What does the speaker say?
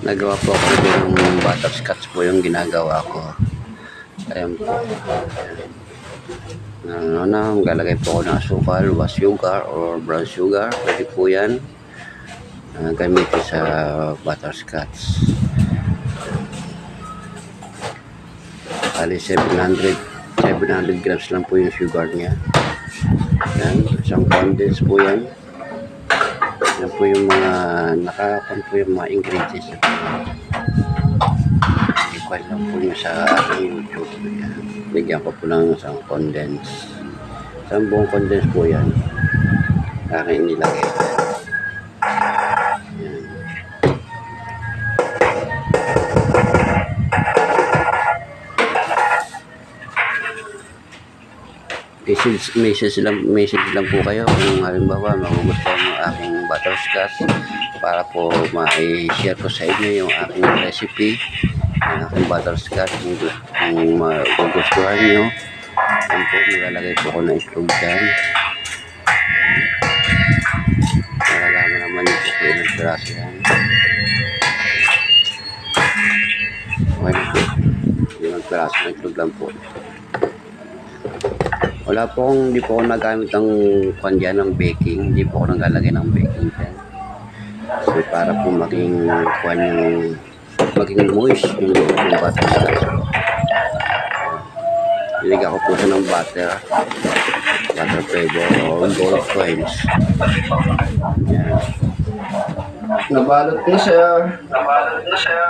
Nagawa po ako ng butterscotch po yung ginagawa ko. Ayan po. Maglalagay po ako ng asukal, was sugar or brown sugar. Pwede po yan. Gamitin sa butterscotch. Kali 700 grams lang po yung sugar niya. Yan, isang condense po yan. Yan po yung mga nakakon po yung mga ingredients. I-file lang po nyo sa aking YouTube. Yan. Bigyan ko po lang isang condense. Isang buong condense po yan. Aking nilagay. Yan. Message lang po kayo kung halimbawa magugustuhan mo aking butterscotch para po ma-share ko sa inyo yung aking recipe ng aking butterscotch. Kung magugustuhan nyo, yan po, nilalagay po ko ng itlog dyan. Nalalaman naman nyo po ilang piraso yan. Okay na po, 5 piraso ng itlog lang po. Hindi po ako nagamit ng kanya ng baking. Hindi po ako naglalagay ng baking dyan. So, para po maging moist yung loob ng butterscotch. Nilagyan ko po siya ng butter flavor o ball of coins. Yan. Nabalot na siya.